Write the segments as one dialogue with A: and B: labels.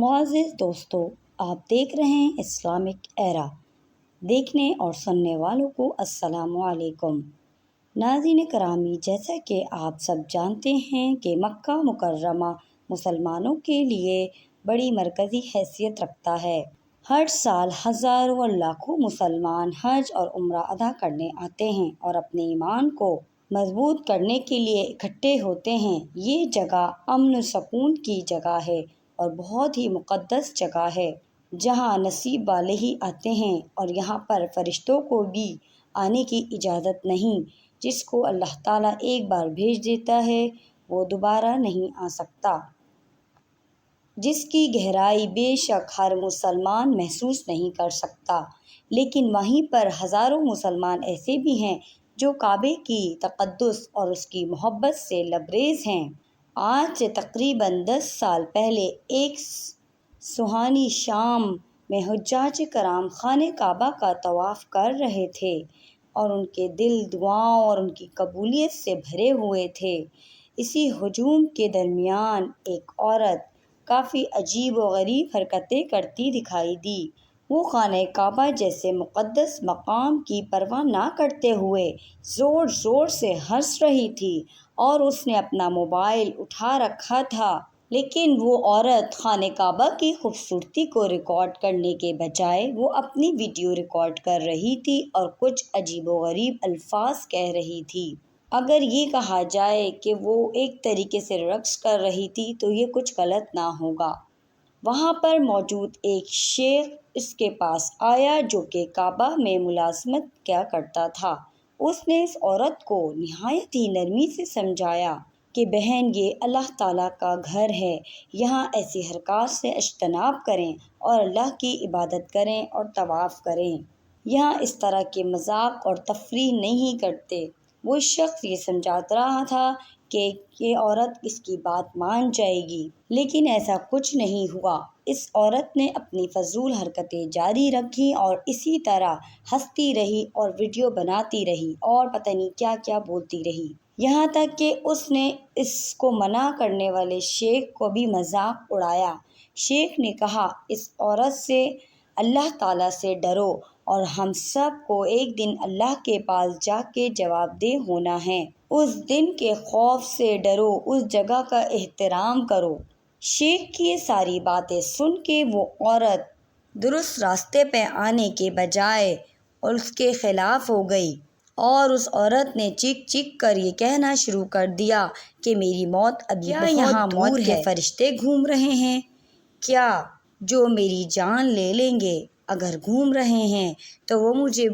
A: معزز دوستو، آپ دیکھ رہے ہیں اسلامک ایرا۔ دیکھنے اور سننے والوں کو السلام علیکم۔ ناظرین کرامی، جیسا کہ آپ سب جانتے ہیں کہ مکہ مکرمہ مسلمانوں کے لیے بڑی مرکزی حیثیت رکھتا ہے۔ ہر سال ہزاروں اور لاکھوں مسلمان حج اور عمرہ ادا کرنے آتے ہیں اور اپنے ایمان کو مضبوط کرنے کے لیے اکٹھے ہوتے ہیں۔ یہ جگہ امن و سکون کی جگہ ہے اور بہت ہی مقدس جگہ ہے، جہاں نصیب والے ہی آتے ہیں، اور یہاں پر فرشتوں کو بھی آنے کی اجازت نہیں۔ جس کو اللہ تعالیٰ ایک بار بھیج دیتا ہے وہ دوبارہ نہیں آ سکتا، جس کی گہرائی بے شک ہر مسلمان محسوس نہیں کر سکتا۔ لیکن وہیں پر ہزاروں مسلمان ایسے بھی ہیں جو کعبے کی تقدس اور اس کی محبت سے لبریز ہیں۔ آج سے تقریباً 10 سال پہلے ایک سہانی شام میں حجاج کرام خانہ کعبہ کا طواف کر رہے تھے اور ان کے دل دعاؤں اور ان کی قبولیت سے بھرے ہوئے تھے۔ اسی ہجوم کے درمیان ایک عورت کافی عجیب و غریب حرکتیں کرتی دکھائی دی۔ وہ خانہ کعبہ جیسے مقدس مقام کی پرواہ نہ کرتے ہوئے زور زور سے ہنس رہی تھی اور اس نے اپنا موبائل اٹھا رکھا تھا۔ لیکن وہ عورت خانہ کعبہ کی خوبصورتی کو ریکارڈ کرنے کے بجائے وہ اپنی ویڈیو ریکارڈ کر رہی تھی اور کچھ عجیب و غریب الفاظ کہہ رہی تھی۔ اگر یہ کہا جائے کہ وہ ایک طریقے سے رقص کر رہی تھی تو یہ کچھ غلط نہ ہوگا۔ وہاں پر موجود ایک شیخ اس کے پاس آیا جو کہ کعبہ میں ملازمت کیا کرتا تھا۔ اس نے اس عورت کو نہایت ہی نرمی سے سمجھایا کہ بہن، یہ اللہ تعالیٰ کا گھر ہے، یہاں ایسی حرکات سے اجتناب کریں اور اللہ کی عبادت کریں اور طواف کریں۔ یہاں اس طرح کے مذاق اور تفریح نہیں کرتے۔ وہ شخص یہ سمجھا رہا تھا کہ یہ عورت اس کی بات مان جائے گی، لیکن ایسا کچھ نہیں ہوا۔ اس عورت نے اپنی فضول حرکتیں جاری رکھیں اور اسی طرح ہنستی رہی اور ویڈیو بناتی رہی اور پتہ نہیں کیا کیا بولتی رہی، یہاں تک کہ اس نے اس کو منع کرنے والے شیخ کو بھی مذاق اڑایا۔ شیخ نے کہا، اس عورت سے اللہ تعالیٰ سے ڈرو اور ہم سب کو ایک دن اللہ کے پاس جا کے جواب دہ ہونا ہے۔ اس دن کے خوف سے ڈرو، اس جگہ کا احترام کرو۔ شیخ کی یہ ساری باتیں سن کے وہ عورت درست راستے پہ آنے کے بجائے اور اس کے خلاف ہو گئی، اور اس عورت نے چیخ چیخ کر یہ کہنا شروع کر دیا کہ میری موت ابھی بہت یہاں موت کے فرشتے گھوم رہے ہیں کیا جو میری جان لے لیں گے؟ اگر گھوم رہے ہیں تو وہ مجھے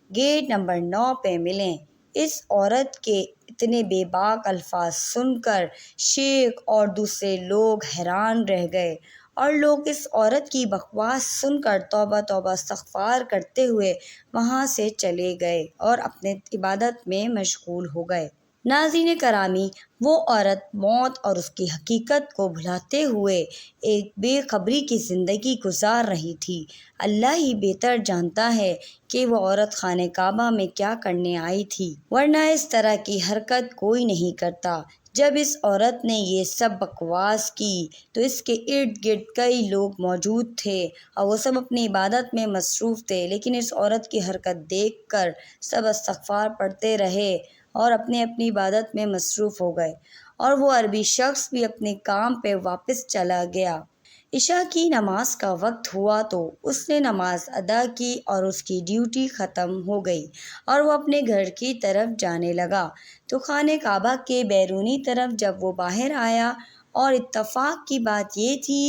A: گیٹ نمبر 9 پہ ملیں۔ اس عورت کے اتنے بے باک الفاظ سن کر شیخ اور دوسرے لوگ حیران رہ گئے، اور لوگ اس عورت کی بکواس سن کر توبہ توبہ استغفار کرتے ہوئے وہاں سے چلے گئے اور اپنے عبادت میں مشغول ہو گئے۔ ناظرین کرامی، وہ عورت موت اور اس کی حقیقت کو بھلاتے ہوئے ایک بے خبری کی زندگی گزار رہی تھی۔ اللہ ہی بہتر جانتا ہے کہ وہ عورت خانہ کعبہ میں کیا کرنے آئی تھی، ورنہ اس طرح کی حرکت کوئی نہیں کرتا۔ جب اس عورت نے یہ سب بکواس کی تو اس کے ارد گرد کئی لوگ موجود تھے اور وہ سب اپنی عبادت میں مصروف تھے، لیکن اس عورت کی حرکت دیکھ کر سب استغفار پڑھتے رہے اور اپنی عبادت میں مصروف ہو گئے، اور وہ عربی شخص بھی اپنے کام پہ واپس چلا گیا۔ عشاء کی نماز کا وقت ہوا تو اس نے نماز ادا کی اور اس کی ڈیوٹی ختم ہو گئی اور وہ اپنے گھر کی طرف جانے لگا تو خانہ کعبہ کے بیرونی طرف جب وہ باہر آیا، اور اتفاق کی بات یہ تھی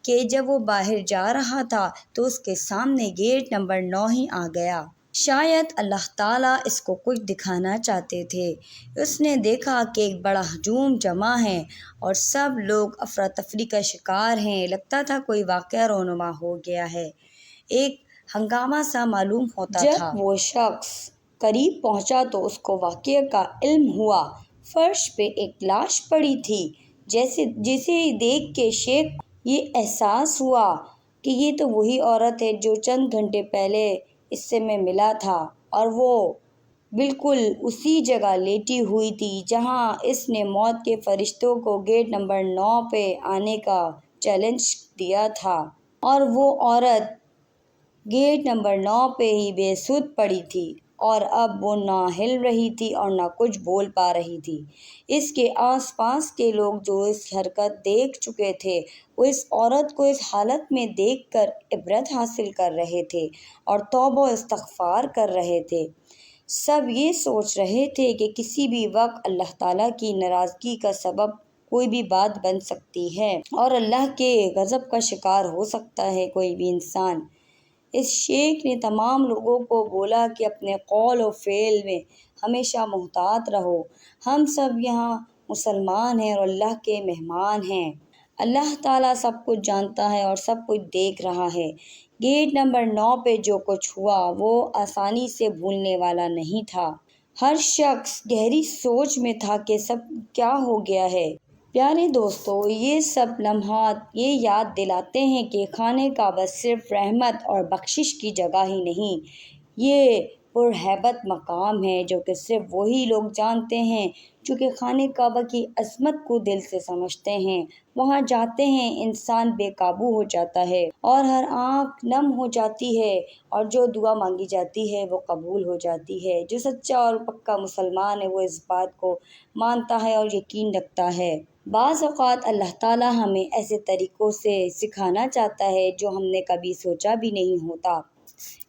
A: کہ جب وہ باہر جا رہا تھا تو اس کے سامنے گیٹ نمبر 9 ہی آ گیا۔ شاید اللہ تعالیٰ اس کو کچھ دکھانا چاہتے تھے۔ اس نے دیکھا کہ ایک بڑا ہجوم جمع ہے اور سب لوگ افراتفری کا شکار ہیں، لگتا تھا کوئی واقعہ رونما ہو گیا ہے، ایک ہنگامہ سا معلوم ہوتا تھا۔ جب وہ شخص قریب پہنچا تو اس کو واقعے کا علم ہوا۔ فرش پہ ایک لاش پڑی تھی، جسے دیکھ کے شیخ یہ احساس ہوا کہ یہ تو وہی عورت ہے جو چند گھنٹے پہلے اس سے میں ملا تھا، اور وہ بالکل اسی جگہ لیٹی ہوئی تھی جہاں اس نے موت کے فرشتوں کو گیٹ نمبر 9 پہ آنے کا چیلنج دیا تھا، اور وہ عورت گیٹ نمبر 9 پہ ہی بے سود پڑی تھی، اور اب وہ نہ ہل رہی تھی اور نہ کچھ بول پا رہی تھی۔ اس کے آس پاس کے لوگ جو اس حرکت دیکھ چکے تھے، وہ اس عورت کو اس حالت میں دیکھ کر عبرت حاصل کر رہے تھے اور توبہ و استغفار کر رہے تھے۔ سب یہ سوچ رہے تھے کہ کسی بھی وقت اللہ تعالیٰ کی ناراضگی کا سبب کوئی بھی بات بن سکتی ہے اور اللہ کے غضب کا شکار ہو سکتا ہے کوئی بھی انسان۔ اس شیخ نے تمام لوگوں کو بولا کہ اپنے قول و فعل میں ہمیشہ محتاط رہو۔ ہم سب یہاں مسلمان ہیں اور اللہ کے مہمان ہیں۔ اللہ تعالیٰ سب کچھ جانتا ہے اور سب کچھ دیکھ رہا ہے۔ گیٹ نمبر 9 پہ جو کچھ ہوا وہ آسانی سے بھولنے والا نہیں تھا۔ ہر شخص گہری سوچ میں تھا کہ سب کیا ہو گیا ہے۔ پیارے دوستو، یہ سب لمحات یہ یاد دلاتے ہیں کہ خانہ کعبہ صرف رحمت اور بخشش کی جگہ ہی نہیں، یہ پرہیبت مقام ہے جو کہ صرف وہی لوگ جانتے ہیں جو کہ خانہ کعبہ کی عظمت کو دل سے سمجھتے ہیں۔ وہاں جاتے ہیں انسان بے قابو ہو جاتا ہے اور ہر آنکھ نم ہو جاتی ہے، اور جو دعا مانگی جاتی ہے وہ قبول ہو جاتی ہے۔ جو سچا اور پکا مسلمان ہے وہ اس بات کو مانتا ہے اور یقین رکھتا ہے۔ بعض اوقات اللہ تعالیٰ ہمیں ایسے طریقوں سے سکھانا چاہتا ہے جو ہم نے کبھی سوچا بھی نہیں ہوتا۔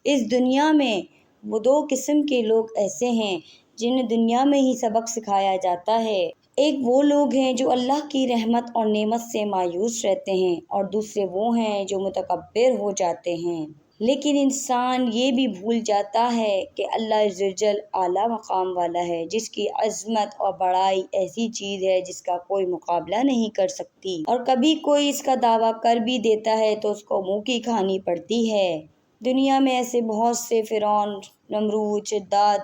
A: اس دنیا میں وہ 2 قسم کے لوگ ایسے ہیں جنہیں دنیا میں ہی سبق سکھایا جاتا ہے۔ ایک وہ لوگ ہیں جو اللہ کی رحمت اور نعمت سے مایوس رہتے ہیں، اور دوسرے وہ ہیں جو متکبر ہو جاتے ہیں۔ لیکن انسان یہ بھی بھول جاتا ہے کہ اللہ عز و جل اعلیٰ مقام والا ہے، جس کی عظمت اور بڑائی ایسی چیز ہے جس کا کوئی مقابلہ نہیں کر سکتی، اور کبھی کوئی اس کا دعویٰ کر بھی دیتا ہے تو اس کو منہ کی کھانی پڑتی ہے۔ دنیا میں ایسے بہت سے فرعون، نمرود، شداد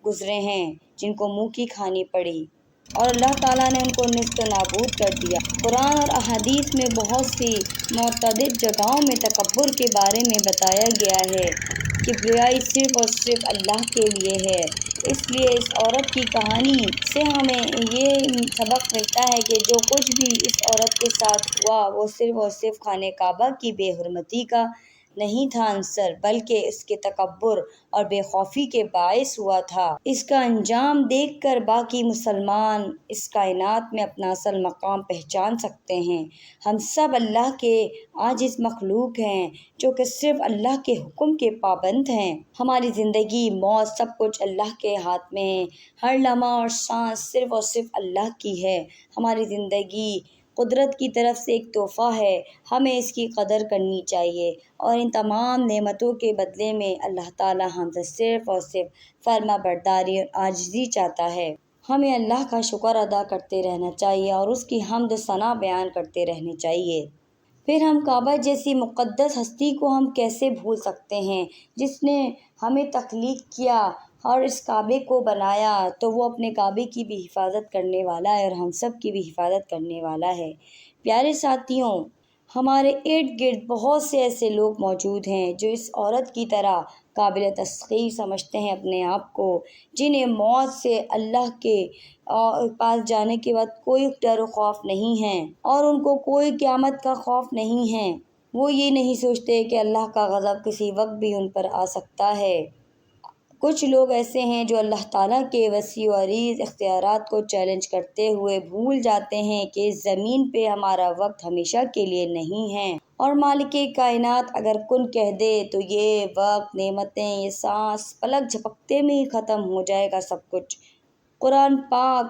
A: گزرے ہیں جن کو منہ کی کھانی پڑی اور اللہ تعالیٰ نے ان کو نیست و نابود کر دیا۔ قرآن اور احادیث میں بہت سی متعدد جگہوں میں تکبر کے بارے میں بتایا گیا ہے کہ کبریائی صرف اور صرف اللہ کے لیے ہے۔ اس لیے اس عورت کی کہانی سے ہمیں یہ سبق ملتا ہے کہ جو کچھ بھی اس عورت کے ساتھ ہوا وہ صرف اور صرف خانہ کعبہ کی بے حرمتی کا نہیں تھا عنصر، بلکہ اس کے تکبر اور بے خوفی کے باعث ہوا تھا۔ اس کا انجام دیکھ کر باقی مسلمان اس کائنات میں اپنا اصل مقام پہچان سکتے ہیں۔ ہم سب اللہ کے عاجز مخلوق ہیں جو کہ صرف اللہ کے حکم کے پابند ہیں۔ ہماری زندگی، موت، سب کچھ اللہ کے ہاتھ میں ہے۔ ہر لمحہ اور سانس صرف اور صرف اللہ کی ہے۔ ہماری زندگی قدرت کی طرف سے ایک تحفہ ہے، ہمیں اس کی قدر کرنی چاہیے، اور ان تمام نعمتوں کے بدلے میں اللہ تعالیٰ ہم سے صرف اور صرف فرما برداری اور عاجزی چاہتا ہے۔ ہمیں اللہ کا شکر ادا کرتے رہنا چاہیے اور اس کی حمد و ثنا بیان کرتے رہنے چاہیے۔ پھر ہم کعبہ جیسی مقدس ہستی کو ہم کیسے بھول سکتے ہیں جس نے ہمیں تخلیق کیا اور اس کعبے کو بنایا، تو وہ اپنے کعبے کی بھی حفاظت کرنے والا ہے اور ہم سب کی بھی حفاظت کرنے والا ہے۔ پیارے ساتھیوں، ہمارے ارد گرد بہت سے ایسے لوگ موجود ہیں جو اس عورت کی طرح قابل تسخیر سمجھتے ہیں اپنے آپ کو، جنہیں موت سے اللہ کے پاس جانے کے بعد کوئی ڈر و خوف نہیں ہے اور ان کو کوئی قیامت کا خوف نہیں ہے۔ وہ یہ نہیں سوچتے کہ اللہ کا غضب کسی وقت بھی ان پر آ سکتا ہے۔ کچھ لوگ ایسے ہیں جو اللہ تعالیٰ کے وسیع و عریض اختیارات کو چیلنج کرتے ہوئے بھول جاتے ہیں کہ اس زمین پہ ہمارا وقت ہمیشہ کے لیے نہیں ہے، اور مالک کائنات اگر کن کہہ دے تو یہ وقت، نعمتیں، یہ سانس پلک جھپکتے میں ہی ختم ہو جائے گا سب کچھ۔ قرآن پاک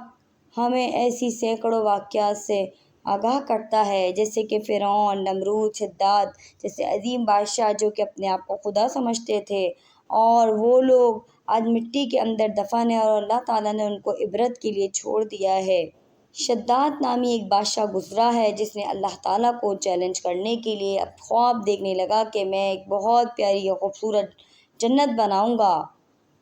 A: ہمیں ایسی سینکڑوں واقعات سے آگاہ کرتا ہے، جیسے کہ فرعون، نمرود، شداد جیسے عظیم بادشاہ جو کہ اپنے آپ کو خدا سمجھتے تھے، اور وہ لوگ آج مٹی کے اندر دفن ہیں اور اللہ تعالیٰ نے ان کو عبرت کے لیے چھوڑ دیا ہے۔ شداد نامی ایک بادشاہ گزرا ہے جس نے اللہ تعالیٰ کو چیلنج کرنے کے لیے اب خواب دیکھنے لگا کہ میں ایک بہت پیاری اور خوبصورت جنت بناؤں گا۔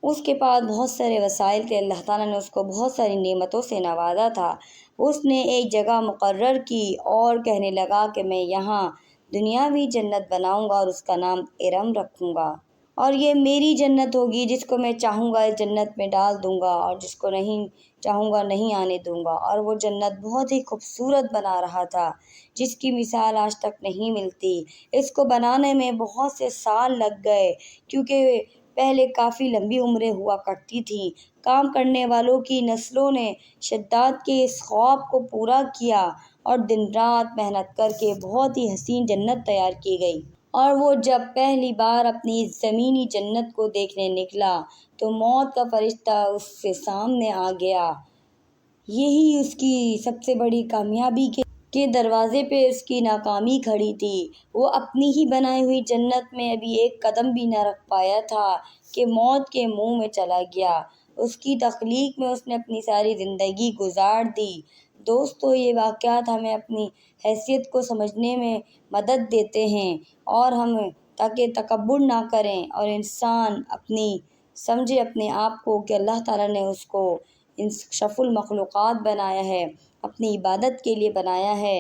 A: اس کے پاس بہت سارے وسائل تھے، اللہ تعالیٰ نے اس کو بہت ساری نعمتوں سے نوازا تھا۔ اس نے ایک جگہ مقرر کی اور کہنے لگا کہ میں یہاں دنیاوی جنت بناؤں گا اور اس کا نام ارم رکھوں گا۔ اور یہ میری جنت ہوگی، جس کو میں چاہوں گا اس جنت میں ڈال دوں گا اور جس کو نہیں چاہوں گا نہیں آنے دوں گا۔ اور وہ جنت بہت ہی خوبصورت بنا رہا تھا، جس کی مثال آج تک نہیں ملتی۔ اس کو بنانے میں بہت سے سال لگ گئے، کیونکہ پہلے کافی لمبی عمریں ہوا کرتی تھیں۔ کام کرنے والوں کی نسلوں نے شداد کے اس خواب کو پورا کیا اور دن رات محنت کر کے بہت ہی حسین جنت تیار کی گئی۔ اور وہ جب پہلی بار اپنی زمینی جنت کو دیکھنے نکلا تو موت کا فرشتہ اس کے سامنے آ گیا۔ یہی اس کی سب سے بڑی کامیابی کے دروازے پہ اس کی ناکامی کھڑی تھی۔ وہ اپنی ہی بنائی ہوئی جنت میں ابھی ایک قدم بھی نہ رکھ پایا تھا کہ موت کے منہ میں چلا گیا۔ اس کی تخلیق میں اس نے اپنی ساری زندگی گزار دی۔ دوستو، یہ واقعات ہمیں اپنی حیثیت کو سمجھنے میں مدد دیتے ہیں اور ہم تاکہ تکبر نہ کریں اور انسان سمجھے اپنے آپ کو کہ اللہ تعالیٰ نے اس کو اشرف المخلوقات بنایا ہے، اپنی عبادت کے لیے بنایا ہے۔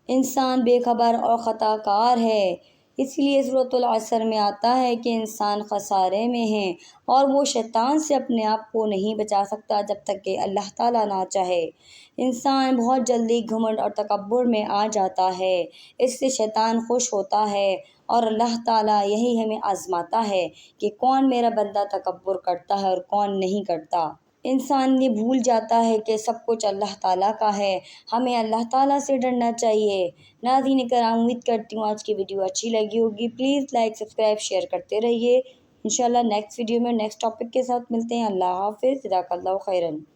A: انسان بے خبر اور خطا کار ہے، اس لیے سورۃ العصر میں آتا ہے کہ انسان خسارے میں ہے اور وہ شیطان سے اپنے آپ کو نہیں بچا سکتا جب تک کہ اللہ تعالیٰ نہ چاہے۔ انسان بہت جلدی گھمنڈ اور تکبر میں آ جاتا ہے، اس سے شیطان خوش ہوتا ہے اور اللہ تعالیٰ یہی ہمیں آزماتا ہے کہ کون میرا بندہ تکبر کرتا ہے اور کون نہیں کرتا۔ انسان یہ بھول جاتا ہے کہ سب کچھ اللہ تعالیٰ کا ہے، ہمیں اللہ تعالیٰ سے ڈرنا چاہیے۔ ناظرین کرام، امید کرتی ہوں آج کی ویڈیو اچھی لگی ہوگی۔ پلیز لائک، سبسکرائب، شیئر کرتے رہیے۔ انشاءاللہ نیکسٹ ویڈیو میں نیکسٹ ٹاپک کے ساتھ ملتے ہیں۔ اللہ حافظ، جزاک اللہ خیراً۔